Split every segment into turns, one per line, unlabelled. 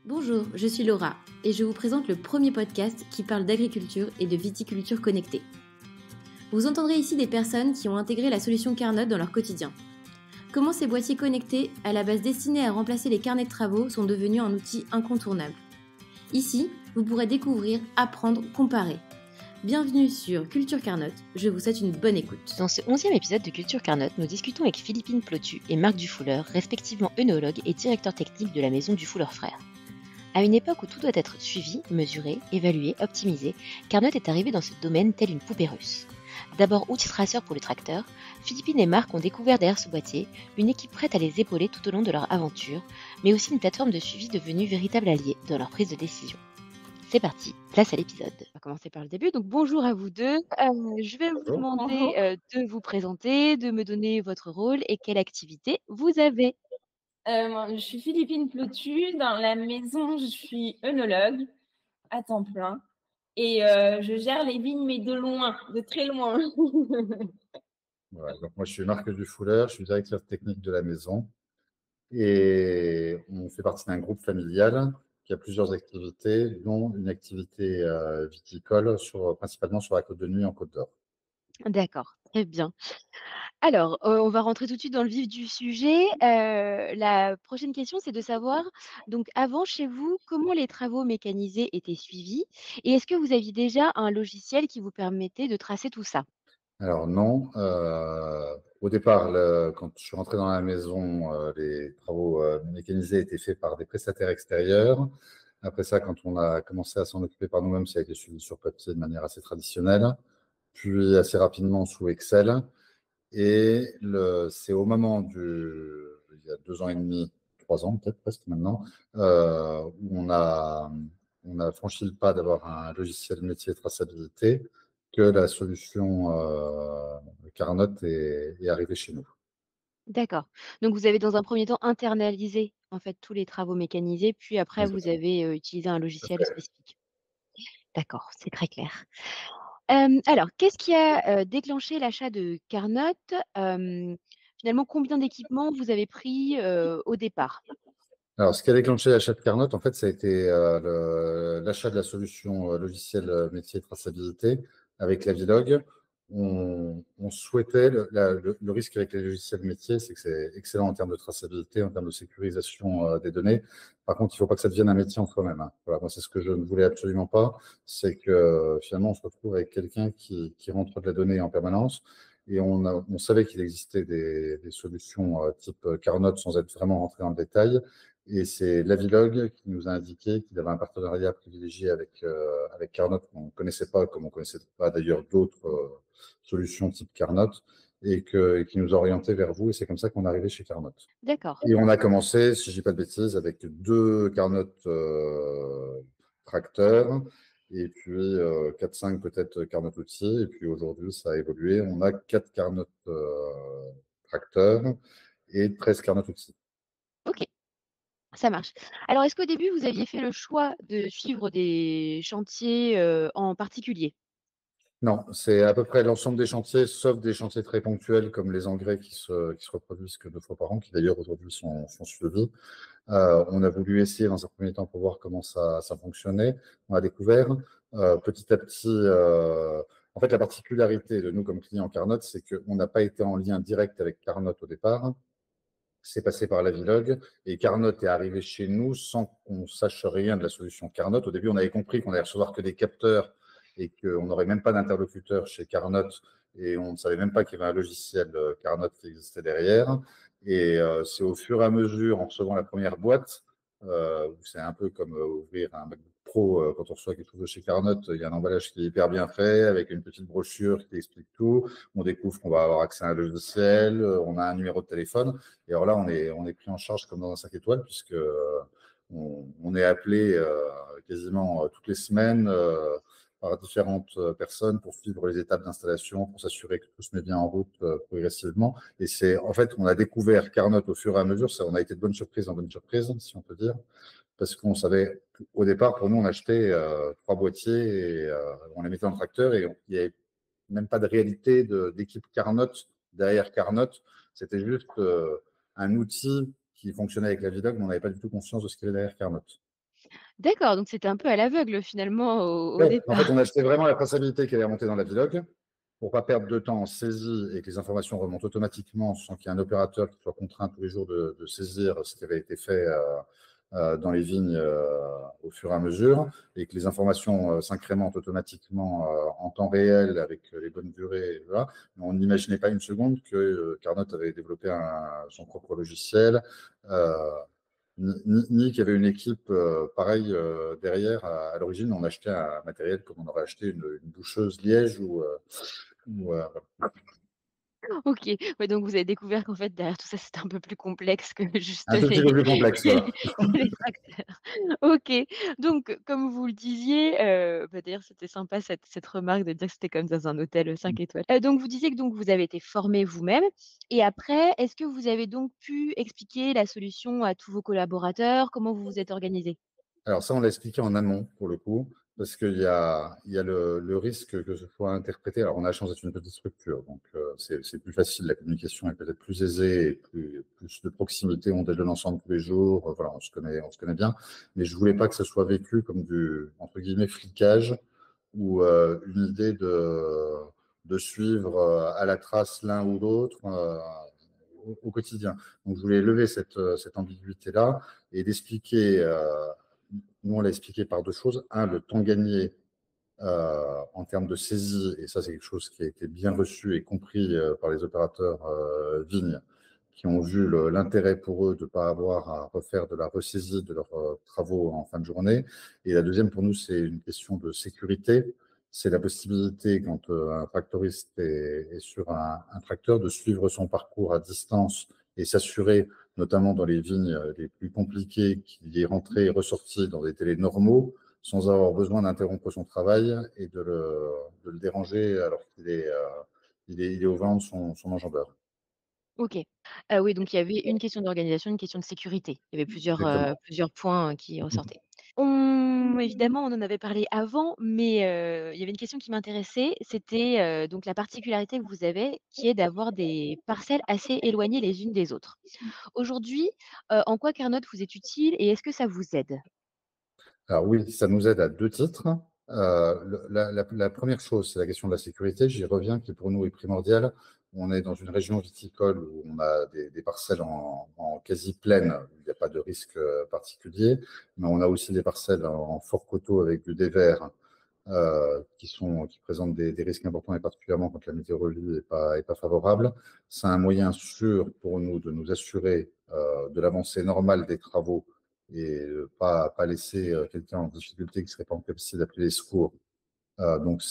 Bonjour, je suis Laura et je vous présente le premier podcast qui parle d'agriculture et de viticulture connectée. Vous entendrez ici des personnes qui ont intégré la solution Carnot dans leur quotidien. Comment ces boîtiers connectés, à la base destinés à remplacer les carnets de travaux, sont devenus un outil incontournable. Ici, vous pourrez découvrir, apprendre, comparer. Bienvenue sur Culture Carnot, je vous souhaite une bonne écoute.
Dans ce 11e épisode de Culture Carnot, nous discutons avec Philippine Plotu et Marc Dufouleur, respectivement œnologue et directeur technique de la maison Dufouleur Frères. À une époque où tout doit être suivi, mesuré, évalué, optimisé, Carnot est arrivé dans ce domaine tel une poupée russe. D'abord outil traceur pour le tracteur, Philippine et Marc ont découvert derrière ce boîtier une équipe prête à les épauler tout au long de leur aventure, mais aussi une plateforme de suivi devenue véritable allié dans leur prise de décision. C'est parti, place à l'épisode. On va commencer par le début. Donc bonjour à vous deux. Je vais vous
Bonjour.
demander de vous présenter, de me donner votre rôle et quelle activité vous avez.
Moi, je suis Philippine Plotu. Dans la maison, je suis œnologue à temps plein et je gère les vignes, mais de loin, de très loin.
Voilà, donc moi, je suis Marc Dufouleur, je suis directeur technique de la maison et on fait partie d'un groupe familial qui a plusieurs activités, dont une activité viticole, principalement sur la Côte de Nuit en Côte d'Or.
D'accord, très bien. Alors, on va rentrer tout de suite dans le vif du sujet. La prochaine question, c'est de savoir, donc avant, chez vous, comment les travaux mécanisés étaient suivis? Et est-ce que vous aviez déjà un logiciel qui vous permettait de tracer tout ça?
Alors non, au départ, quand je suis rentré dans la maison, les travaux mécanisés étaient faits par des prestataires extérieurs. Après ça, quand on a commencé à s'en occuper par nous-mêmes, ça a été suivi sur papier de manière assez traditionnelle, puis assez rapidement sous Excel. Et c'est au moment il y a 2 ans et demi, 3 ans peut-être presque maintenant, où on a franchi le pas d'avoir un logiciel métier de traçabilité, que la solution Carnot est arrivée chez nous.
D'accord. Donc vous avez dans un premier temps internalisé, en fait, tous les travaux mécanisés, puis après vous
Exactement.
avez, utilisé un
Tout à
logiciel
fait.
spécifique. D'accord, c'est très clair. Alors qu'est-ce qui a, déclenché l'achat de Carnot? Finalement, combien d'équipements vous avez pris, au départ?
Alors, ce qui a déclenché l'achat de Carnot, en fait, ça a été l'achat de la solution logicielle métier de traçabilité avec la Vilog. On souhaitait, le risque avec les logiciels métiers, c'est que c'est excellent en termes de traçabilité, en termes de sécurisation des données. Par contre, il ne faut pas que ça devienne un métier en soi-même, hein. Voilà, moi, c'est ce que je ne voulais absolument pas. C'est que finalement, on se retrouve avec quelqu'un qui rentre de la donnée en permanence. Et on savait qu'il existait des solutions type Carnot sans être vraiment rentré dans le détail. Et c'est Lavilog qui nous a indiqué qu'il avait un partenariat privilégié avec Carnot qu'on ne connaissait pas, comme on ne connaissait pas d'ailleurs d'autres solutions type Carnot, et qui nous a orientés vers vous. Et c'est comme ça qu'on est arrivé chez Carnot.
D'accord,
Et on a commencé, si je ne dis pas de bêtises, avec 2 Carnot tracteurs, et puis 4-5 peut-être Carnot outils. Et puis aujourd'hui, ça a évolué. On a 4 Carnot tracteurs et 13 Carnot outils.
OK, ça marche. Alors est-ce qu'au début vous aviez fait le choix de suivre des chantiers, en particulier?
Non, c'est à peu près l'ensemble des chantiers, sauf des chantiers très ponctuels comme les engrais qui se reproduisent que 2 fois par an, qui d'ailleurs aujourd'hui sont suivis. On a voulu essayer dans un premier temps pour voir comment ça fonctionnait. On a découvert petit à petit. En fait, la particularité de nous comme clients Carnot, c'est qu'on n'a pas été en lien direct avec Carnot au départ. C'est passé par la Vilog et Carnot est arrivé chez nous sans qu'on sache rien de la solution Carnot. Au début, on avait compris qu'on allait recevoir que des capteurs et qu'on n'aurait même pas d'interlocuteur chez Carnot et on ne savait même pas qu'il y avait un logiciel Carnot qui existait derrière. Et c'est au fur et à mesure, en recevant la première boîte, c'est un peu comme ouvrir un MacBook Pro quand on reçoit quelque chose de chez Carnot. Il y a un emballage qui est hyper bien fait avec une petite brochure qui explique tout. On découvre qu'on va avoir accès à un logiciel, on a un numéro de téléphone. Et alors là, on est pris en charge comme dans un 5 étoiles, puisque on est appelé quasiment toutes les semaines par différentes personnes pour suivre les étapes d'installation, pour s'assurer que tout se met bien en route progressivement. Et en fait, on a découvert Carnot au fur et à mesure. On a été de bonne surprise en bonne surprise, si on peut dire, parce qu'on savait, au départ, pour nous, on achetait 3 boîtiers et on les mettait dans le tracteur et il n'y avait même pas de réalité d'équipe Carnot derrière Carnot. C'était juste un outil qui fonctionnait avec la Vidog, mais on n'avait pas du tout conscience de ce qu'il y avait derrière Carnot.
D'accord, donc c'était un peu à l'aveugle finalement au
Ouais, en fait,
départ.
on achetait vraiment la traçabilité qui allait remonter dans la VLOG pour pas perdre de temps en saisie et que les informations remontent automatiquement sans qu'il y ait un opérateur qui soit contraint tous les jours de saisir ce qui avait été fait dans les vignes au fur et à mesure et que les informations s'incrémentent automatiquement en temps réel avec les bonnes durées. Voilà. On n'imaginait pas une seconde que Carnot avait développé son propre logiciel. Ni qu'il y avait une équipe pareille derrière à l'origine. On achetait un matériel comme on aurait acheté une doucheuse Liège ou
OK. Ouais, donc vous avez découvert qu'en fait, derrière tout ça, c'était un peu plus complexe que juste
un tout petit peu plus complexe. Voilà.
les tracteurs. OK. Donc, comme vous le disiez, d'ailleurs, c'était sympa cette remarque de dire que c'était comme dans un hôtel, 5 étoiles. Donc vous disiez que donc vous avez été formé vous-même et après, est-ce que vous avez donc pu expliquer la solution à tous vos collaborateurs? Comment vous vous êtes organisés?
Alors ça, on l'a expliqué en amont, pour le coup, parce qu'il y a le risque que ce soit interprété. Alors, on a la chance d'être une petite structure, donc c'est plus facile, la communication est peut-être plus aisée, et plus de proximité, on déjeune ensemble tous les jours, voilà, on se connaît bien, mais je voulais pas que ce soit vécu comme du, entre guillemets, flicage, ou une idée de suivre à la trace l'un ou l'autre au quotidien. Donc, je voulais lever cette ambiguïté-là et d'expliquer nous, on l'a expliqué par deux choses. Un, le temps gagné en termes de saisie, et ça, c'est quelque chose qui a été bien reçu et compris par les opérateurs vignes, qui ont vu l'intérêt pour eux de ne pas avoir à refaire de la ressaisie de leurs travaux en fin de journée. Et la deuxième, pour nous, c'est une question de sécurité. C'est la possibilité, quand un tractoriste est sur un tracteur, de suivre son parcours à distance et s'assurer, notamment dans les vignes les plus compliquées, qu'il est rentré et ressorti dans des délais normaux, sans avoir besoin d'interrompre son travail et de le déranger alors qu'il est, il est au vent de son enjambeur.
OK. Oui, donc il y avait une question d'organisation, une question de sécurité. Il y avait
Exactement.
plusieurs points, qui ressortaient. On évidemment, on en avait parlé avant, mais il y avait une question qui m'intéressait, c'était, donc la particularité que vous avez, qui est d'avoir des parcelles assez éloignées les unes des autres. Aujourd'hui, en quoi Carnot vous est utile et est-ce que ça vous aide?
Alors oui, ça nous aide à deux titres. La première chose, c'est la question de la sécurité. J'y reviens, qui pour nous est primordiale. On est dans une région viticole où on a des parcelles en quasi plaine, où il n'y a pas de risque particulier, mais on a aussi des parcelles en fort coteau avec du dévers qui présentent des risques importants et particulièrement quand la météorologie est pas favorable. C'est un moyen sûr pour nous de nous assurer de l'avancée normale des travaux et pas laisser quelqu'un en difficulté qui ne serait pas en capacité d'appeler les secours. Donc,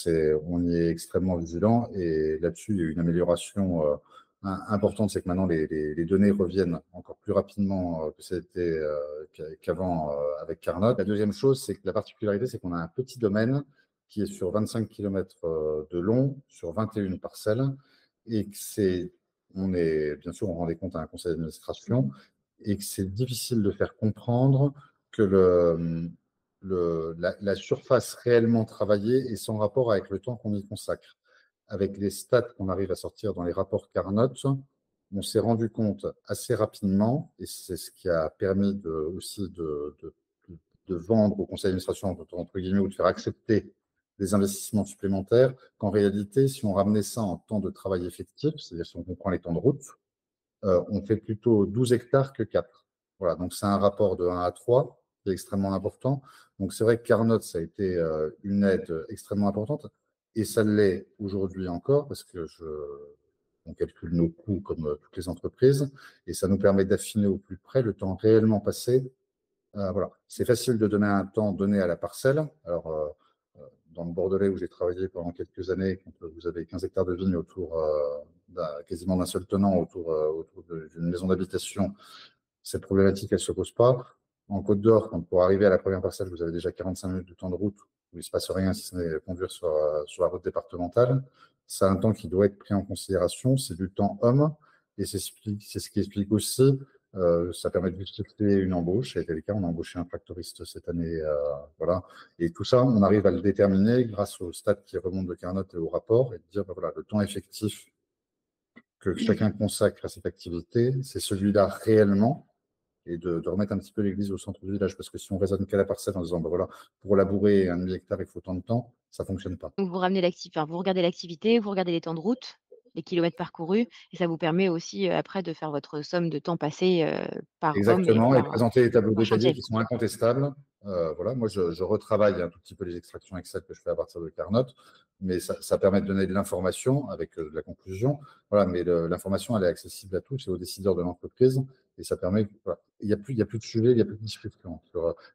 on y est extrêmement vigilant et là-dessus, il y a eu une amélioration importante, c'est que maintenant les données reviennent encore plus rapidement que c'était qu'avant avec Carnot. La deuxième chose, c'est que la particularité, c'est qu'on a un petit domaine qui est sur 25 km de long, sur 21 parcelles, et que bien sûr, on rend des comptes à un conseil d'administration, et que c'est difficile de faire comprendre que la surface réellement travaillée est sans rapport avec le temps qu'on y consacre. Avec les stats qu'on arrive à sortir dans les rapports Carnot, on s'est rendu compte assez rapidement, et c'est ce qui a permis aussi de vendre au conseil d'administration, entre guillemets, ou de faire accepter des investissements supplémentaires, qu'en réalité, si on ramenait ça en temps de travail effectif, c'est-à-dire si on comprend les temps de route, on fait plutôt 12 hectares que 4. Voilà, donc c'est un rapport de 1 à 3 qui est extrêmement important. Donc c'est vrai que Carnot, ça a été une aide extrêmement importante et ça l'est aujourd'hui encore parce que on calcule nos coûts comme toutes les entreprises et ça nous permet d'affiner au plus près le temps réellement passé. Voilà. C'est facile de donner un temps donné à la parcelle. Alors, dans le Bordelais où j'ai travaillé pendant quelques années, quand vous avez 15 hectares de vignes autour quasiment d'un seul tenant autour d'une maison d'habitation, cette problématique, elle ne se pose pas. En Côte d'Or, quand pour arriver à la première parcelle, vous avez déjà 45 minutes de temps de route, où il ne se passe rien si ce n'est conduire sur la route départementale. C'est un temps qui doit être pris en considération. C'est du temps homme. Et c'est ce qui explique aussi, ça permet de justifier une embauche. Ça a été le cas, on a embauché un tractoriste cette année. Voilà. Et tout ça, on arrive à le déterminer grâce au stade qui remonte de Carnot et au rapport et de dire, ben voilà, le temps effectif que chacun consacre à cette activité, c'est celui-là réellement. et de remettre un petit peu l'église au centre du village. Parce que si on raisonne qu'à la parcelle en disant, ben voilà, pour labourer 1,5 hectare, il faut tant de temps, ça ne fonctionne pas.
Donc vous ramenez vous regardez l'activité, vous regardez les temps de route, les kilomètres parcourus et ça vous permet aussi, après de faire votre somme de temps passé, par homme et
Exactement, et présenter les tableaux
par
détaillés
chantier.
qui sont incontestables. Voilà, moi, je retravaille un tout petit peu les extractions Excel que je fais à partir de Carnot, mais ça permet de donner de l'information avec de la conclusion. Voilà, mais l'information, elle est accessible à tous et aux décideurs de l'entreprise, et ça permet. Voilà, il n'y a plus de sujet, il n'y a plus de discussion.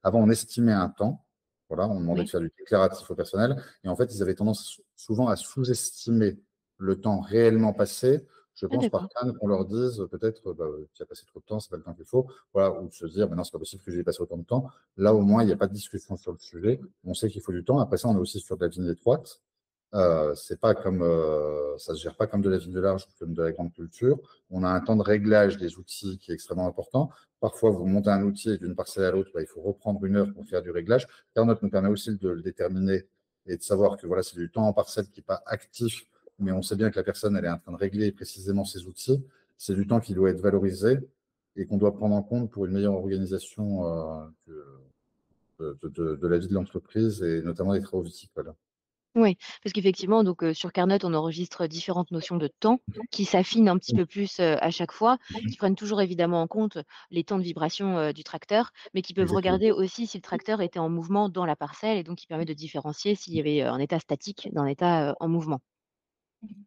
Avant, on estimait un temps. Voilà, on demandait de
Oui.
faire du déclaratif au personnel, et en fait, ils avaient tendance souvent à sous-estimer le temps réellement passé. Je
Ah
pense par
d'accord.
crainte qu'on leur dise peut-être tu as passé trop de temps, c'est pas le temps qu'il faut, voilà, ou de se dire non, c'est pas possible que j'y ai passé autant de temps. Là, au moins, il n'y a pas de discussion sur le sujet. On sait qu'il faut du temps. Après ça, on est aussi sur de la vigne étroite. C'est pas comme ça se gère pas comme de la vigne de large ou comme de la grande culture. On a un temps de réglage des outils qui est extrêmement important. Parfois, vous montez un outil d'une parcelle à l'autre, il faut reprendre 1 heure pour faire du réglage. Carnot nous permet aussi de le déterminer et de savoir que voilà, c'est du temps en parcelle qui n'est pas actif, mais on sait bien que la personne elle est en train de régler précisément ses outils. C'est du temps qui doit être valorisé et qu'on doit prendre en compte pour une meilleure organisation de la vie de l'entreprise et notamment des travaux viticoles.
Oui, parce qu'effectivement, donc sur Carnot, on enregistre différentes notions de temps qui s'affinent un petit peu plus, à chaque fois, qui prennent toujours évidemment en compte les temps de vibration, du tracteur, mais qui peuvent
Exactement.
regarder aussi si le tracteur était en mouvement dans la parcelle et donc qui permet de différencier s'il y avait, un état statique d'un état, en mouvement.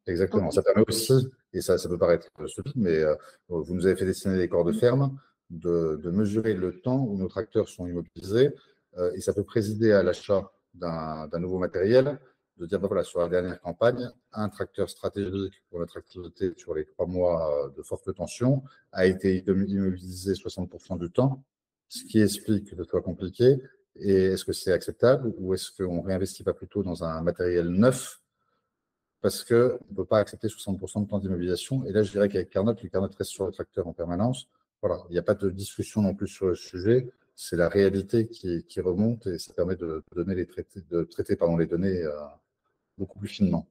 Exactement.
OK.
Ça permet aussi, et ça peut paraître stupide, mais vous nous avez fait dessiner des corps de ferme, de mesurer le temps où nos tracteurs sont immobilisés, et ça peut présider à l'achat d'un nouveau matériel, de dire, ben voilà, sur la dernière campagne, un tracteur stratégique pour notre activité sur les 3 mois de forte tension a été immobilisé 60% du temps, ce qui explique que ce soit compliqué. Et est-ce que c'est acceptable ou est-ce qu'on ne réinvestit pas plutôt dans un matériel neuf parce qu'on ne peut pas accepter 60% de temps d'immobilisation. Et là, je dirais qu'avec Carnot, le Carnot reste sur le tracteur en permanence. Voilà, il n'y a pas de discussion non plus sur le sujet. C'est la réalité qui remonte et ça permet de donner de traiter les données beaucoup plus finement.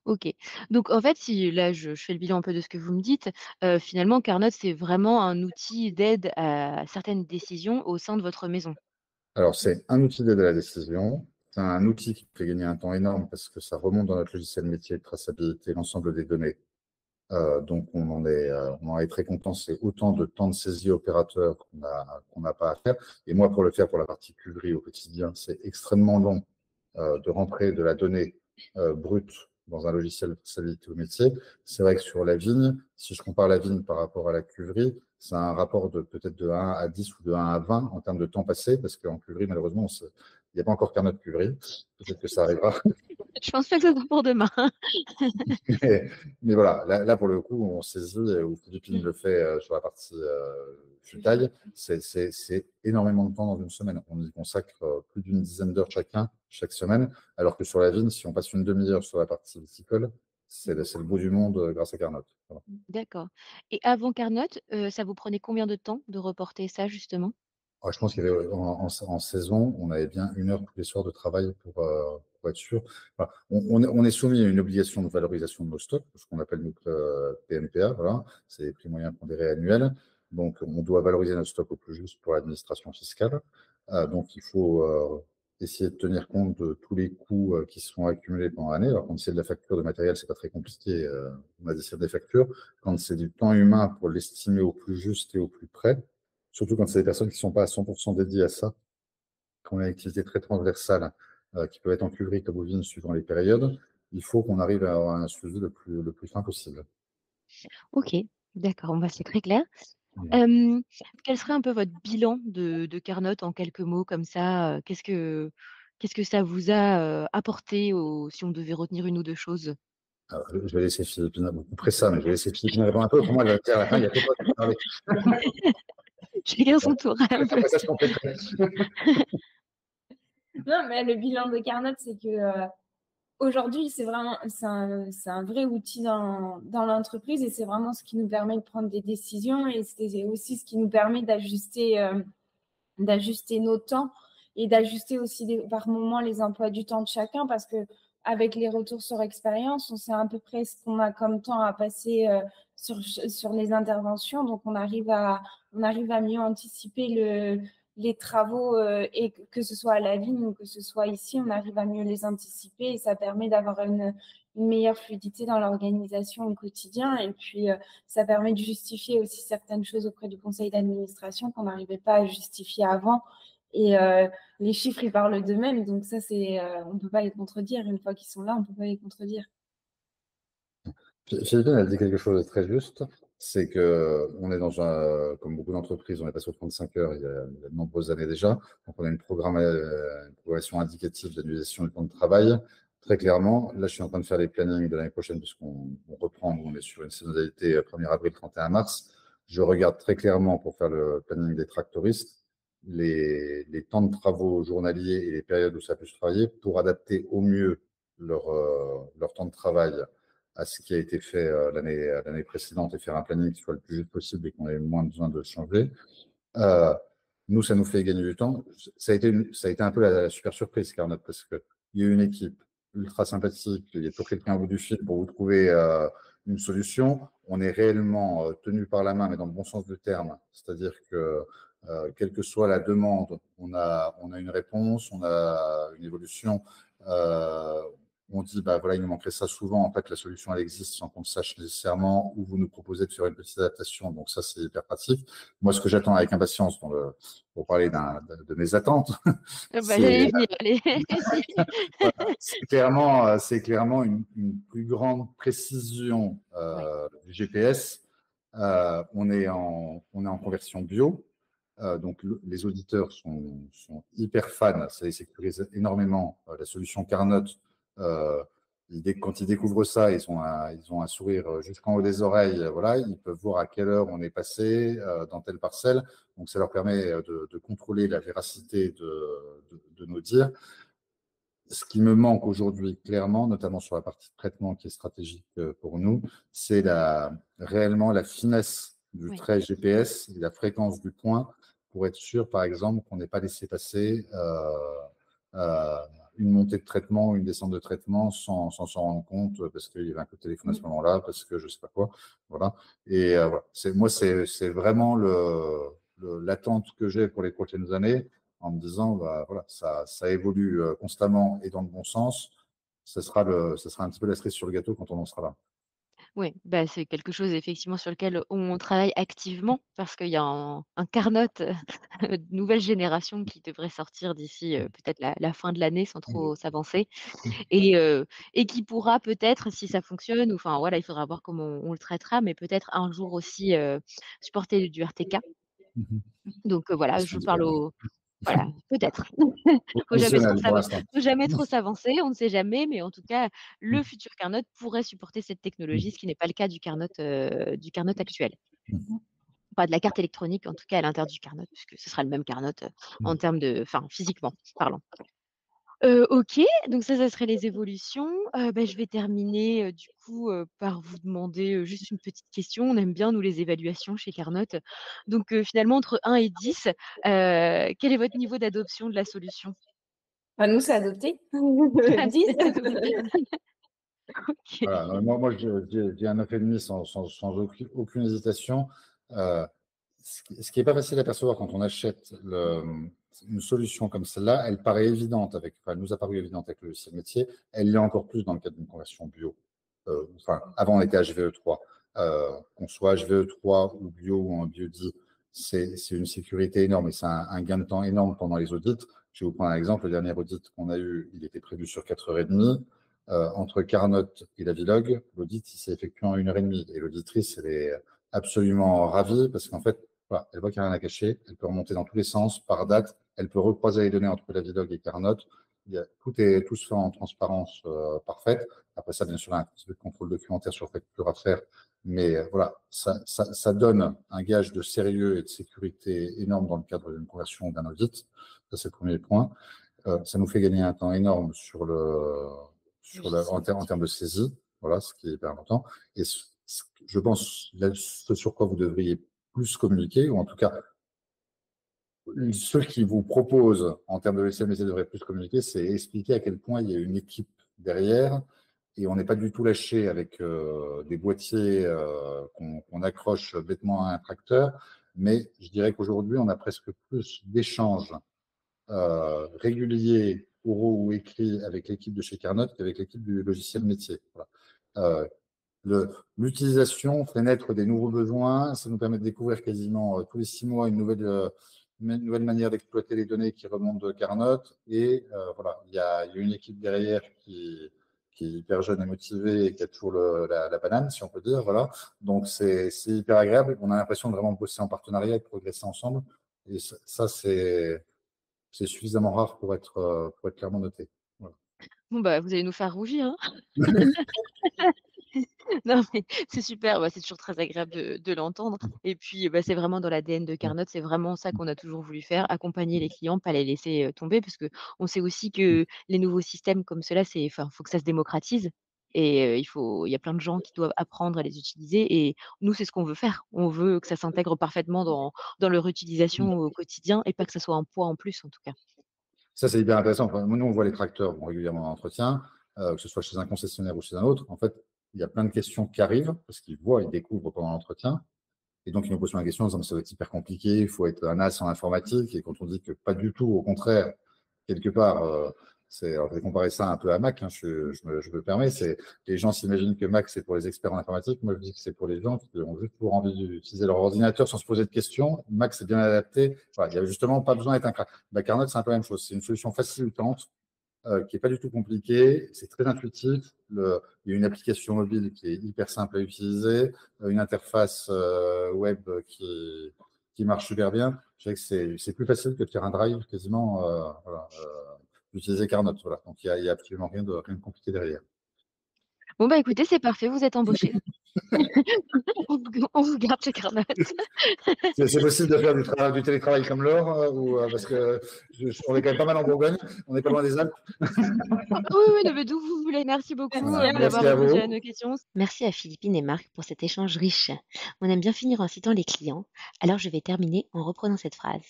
OK. Donc en fait, si là je fais le bilan un peu de ce que vous me dites, finalement Carnot, c'est vraiment un outil d'aide à certaines décisions au sein de votre maison?
Alors, c'est un outil d'aide à la décision. C'est un outil qui fait gagner un temps énorme parce que ça remonte dans notre logiciel métier de traçabilité l'ensemble des données. Donc, on en est très content. C'est autant de temps de saisie opérateur qu'on n'a pas à faire. Et moi, pour le faire pour la partie cuverie au quotidien, c'est extrêmement long de rentrer de la donnée brute dans un logiciel de traçabilité au métier. C'est vrai que sur la vigne, si je compare la vigne par rapport à la cuverie, c'est un rapport de peut-être de 1 à 10 ou de 1 à 20 en termes de temps passé, parce qu'en cuverie, malheureusement, il n'y a pas encore Carnot cuverie. Peut-être que ça arrivera.
Je pense pas que ce soit pour demain.
Mais voilà, là, pour le coup, on saisit, ou Philippine le fait sur la partie futaille, c'est énormément de temps dans une semaine. On y consacre plus d'une dizaine d'heures chacun, chaque semaine, alors que sur la vigne, si on passe une demi-heure sur la partie viticole, c'est le bout du monde grâce à Carnot. Voilà.
D'accord et avant Carnot, ça vous prenait combien de temps de reporter ça justement?
Je pense qu'il y avait en saison, on avait bien 1 heure tous les soirs de travail pour être sûr. Voilà. On est soumis à une obligation de valorisation de nos stocks, ce qu'on appelle notre PMPA. Voilà. C'est les prix moyens pondérés annuels. Donc, on doit valoriser notre stock au plus juste pour l'administration fiscale. Donc, il faut essayer de tenir compte de tous les coûts qui se sont accumulés pendant l'année. Alors, quand c'est de la facture de matériel, c'est pas très compliqué. On a des factures. Quand c'est du temps humain pour l'estimer au plus juste et au plus près, surtout quand c'est des personnes qui ne sont pas à 100% dédiées à ça, qui ont une activité très transversale, qui peut être en cuverie comme bovine suivant les périodes, il faut qu'on arrive à avoir un suivi le plus fin possible.
OK, d'accord, bon, bah, c'est très clair.
Voilà.
Hem, Quel serait un peu votre bilan de Carnot en quelques mots comme ça? Qu'est-ce que ça vous a, apporté au si on devait retenir une ou 2 choses?
Alors, je vais laisser Philippine, vous couperez ça, mais je vais laisser Philippine répondre un peu. Pour moi, elle va dire à la fin, il n'y a que toi qui parler.
Chacun son tour un peu.
Après ça, je compléterai.
Non, mais le bilan de Carnot, c'est que aujourd'hui, c'est un vrai outil dans l'entreprise et c'est vraiment ce qui nous permet de prendre des décisions et c'est aussi ce qui nous permet d'ajuster nos temps et d'ajuster aussi par moment les emplois du temps de chacun parce que avec les retours sur expérience, on sait à peu près ce qu'on a comme temps à passer sur les interventions. Donc, on arrive à mieux anticiper les travaux, et que ce soit à la vigne ou que ce soit ici, on arrive à mieux les anticiper et ça permet d'avoir une meilleure fluidité dans l'organisation au quotidien. Et puis, ça permet de justifier aussi certaines choses auprès du conseil d'administration qu'on n'arrivait pas à justifier avant. Et les chiffres, ils parlent d'eux-mêmes. Donc ça, on ne peut pas les contredire. Une fois qu'ils sont là, on ne peut pas les contredire.
Philippine, elle dit quelque chose de très juste, c'est que on est comme beaucoup d'entreprises, on est passé aux 35 heures il y a de nombreuses années déjà, donc on a une programmation indicative d'annulation du temps de travail. Très clairement, là je suis en train de faire les plannings de l'année prochaine puisqu'on reprend, on est sur une saisonnalité 1er avril, 31 mars. Je regarde très clairement pour faire le planning des tractoristes, les temps de travaux journaliers et les périodes où ça peut se travailler pour adapter au mieux leur temps de travail à ce qui a été fait l'année précédente et faire un planning qui soit le plus juste possible et qu'on ait moins besoin de changer. Nous, ça nous fait gagner du temps. Ça a été un peu la super surprise, Carnot, parce qu'il y a une équipe ultra sympathique, il y a toujours quelqu'un au bout du fil pour vous trouver une solution. On est réellement tenu par la main, mais dans le bon sens du terme. C'est-à-dire que quelle que soit la demande, on a une réponse, on a une évolution. On dit, bah voilà, il nous manquerait ça souvent. En fait, la solution, elle existe sans qu'on le sache nécessairement, ou vous nous proposez de faire une petite adaptation. Donc, ça, c'est hyper pratique. Moi, ce que j'attends avec impatience pour parler de mes attentes,
J'allais y venir, allez.
c'est clairement une plus grande précision du GPS. On est en conversion bio. Donc, les auditeurs sont hyper fans. Ça les sécurise énormément. La solution Carnot, quand ils découvrent ça, ils ont un sourire jusqu'en haut des oreilles. Voilà, ils peuvent voir à quelle heure on est passé dans telle parcelle. Donc, ça leur permet de contrôler la véracité de nos dires. Ce qui me manque aujourd'hui, clairement, notamment sur la partie de traitement qui est stratégique pour nous, c'est réellement la finesse du trait GPS et la fréquence du point pour être sûr, par exemple, qu'on n'ait pas laissé passer une montée de traitement, une descente de traitement sans s'en rendre compte parce qu'il y avait un coup de téléphone à ce moment-là, parce que je ne sais pas quoi. Voilà. Et voilà. C'est vraiment l'attente que j'ai pour les prochaines années en me disant, bah, voilà, ça évolue constamment et dans le bon sens. Ça sera un petit peu la cerise sur le gâteau quand on en sera là.
Oui, bah, c'est quelque chose effectivement sur lequel on travaille activement parce qu'il y a un Carnot de nouvelle génération qui devrait sortir d'ici, peut-être la fin de l'année sans trop s'avancer et qui pourra peut-être, si ça fonctionne ou enfin voilà, il faudra voir comment on le traitera, mais peut-être un jour aussi, supporter du RTK. Donc voilà, je parle au voilà, peut-être.
Professionnel pour l'instant.
Faut jamais trop s'avancer, on ne sait jamais, mais en tout cas, le futur Carnot pourrait supporter cette technologie, ce qui n'est pas le cas du Carnot actuel. Pas de la carte électronique, en tout cas à l'intérieur du Carnot, puisque ce sera le même Carnot, en termes physiquement parlant. OK, donc ça serait les évolutions. Je vais terminer, du coup, par vous demander, juste une petite question. On aime bien nous les évaluations chez Carnot. Donc, finalement entre 1 et 10, quel est votre niveau d'adoption de la solution?
Enfin, nous, c'est adopté. 10.
OK.
Voilà. Moi je dis un 9,5 sans aucune hésitation. Ce qui n'est pas facile à percevoir quand on achète une solution comme celle-là, elle paraît évidente elle nous a paru évidente avec le logiciel métier, elle l'est encore plus dans le cadre d'une conversion bio. Avant on était HVE3. Qu'on soit HVE3 ou bio ou en biodie, c'est une sécurité énorme et c'est un gain de temps énorme pendant les audits. Je vais vous prendre un exemple. Le dernier audit qu'on a eu, il était prévu sur 4h30. Entre Carnot et la Vilog, l'audit s'est effectué en 1h30. Et l'auditrice, elle est absolument ravie parce qu'en fait, voilà, elle voit qu'il n'y a rien à cacher, elle peut remonter dans tous les sens, par date, elle peut recroiser les données entre la Vilog et Carnot. Tout se fait en transparence parfaite. Après ça, bien sûr, il y a un petit peu de contrôle documentaire sur facture à faire, mais voilà, ça donne un gage de sérieux et de sécurité énorme dans le cadre d'une conversion d'un audit. Ça, c'est le premier point. Ça nous fait gagner un temps énorme en termes de saisie, voilà, ce qui est hyper important. Et je pense, ce sur quoi vous devriez plus communiquer, ou en tout cas, ceux qui vous proposent en termes de SMSC devraient plus communiquer, c'est expliquer à quel point il y a une équipe derrière. Et on n'est pas du tout lâché avec des boîtiers qu'on accroche bêtement à un tracteur. Mais je dirais qu'aujourd'hui, on a presque plus d'échanges réguliers, oraux ou écrits avec l'équipe de chez Carnot qu'avec l'équipe du logiciel métier. Voilà. L'utilisation fait naître des nouveaux besoins. Ça nous permet de découvrir quasiment tous les 6 mois une nouvelle manière d'exploiter les données qui remontent de Carnot. Et voilà, il y a une équipe derrière qui est hyper jeune et motivée et qui a toujours la banane, si on peut dire. Voilà. Donc, c'est hyper agréable. On a l'impression de vraiment bosser en partenariat et de progresser ensemble. Et ça c'est suffisamment rare pour être clairement noté. Voilà.
Bon, bah, vous allez nous faire rougir, hein. Non, mais c'est super, bah, c'est toujours très agréable de l'entendre et puis, bah, c'est vraiment dans l'ADN de Carnot, c'est vraiment ça qu'on a toujours voulu faire, accompagner les clients, pas les laisser, tomber parce qu'on sait aussi que les nouveaux systèmes comme ceux-là, faut que ça se démocratise et il y a plein de gens qui doivent apprendre à les utiliser et nous, c'est ce qu'on veut faire. On veut que ça s'intègre parfaitement dans leur utilisation au quotidien et pas que ça soit un poids en plus, en tout cas.
Ça, c'est hyper intéressant. Enfin, nous, on voit les tracteurs régulièrement en entretien, que ce soit chez un concessionnaire ou chez un autre. En fait, il y a plein de questions qui arrivent parce qu'ils voient, ils découvrent pendant l'entretien. Et donc, ils nous posent la question en disant, ça va être hyper compliqué, il faut être un as en informatique. Et quand on dit que pas du tout, au contraire, quelque part, alors, je vais comparer ça un peu à Mac, hein, je me permets, les gens s'imaginent que Mac, c'est pour les experts en informatique. Moi, je dis que c'est pour les gens qui ont juste pour envie d'utiliser leur ordinateur sans se poser de questions. Mac, c'est bien adapté. Voilà, il n'y a justement pas besoin d'être un crack. Carnot, c'est un peu la même chose. C'est une solution facilitante qui n'est pas du tout compliqué, c'est très intuitif. Il y a une application mobile qui est hyper simple à utiliser, une interface web qui marche super bien. Je dirais que c'est plus facile que de faire un drive quasiment, d'utiliser Carnot. Voilà. Donc, il y a absolument rien de compliqué derrière.
Bon, bah, écoutez, c'est parfait, vous êtes embauchés. On vous garde chez Carnot.
C'est possible de faire du télétravail comme Laure, parce que on est quand même pas mal en Bourgogne, on n'est pas loin des Alpes.
Oui, non, mais d'où vous voulez. Merci beaucoup
Merci
d'avoir
à
répondu
vous.
à nos questions. Merci à Philippine et Marc pour cet échange riche. On aime bien finir en citant les clients, alors je vais terminer en reprenant cette phrase.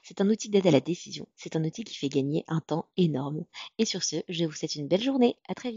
C'est un outil d'aide à la décision, c'est un outil qui fait gagner un temps énorme. Et sur ce, je vous souhaite une belle journée. À très vite.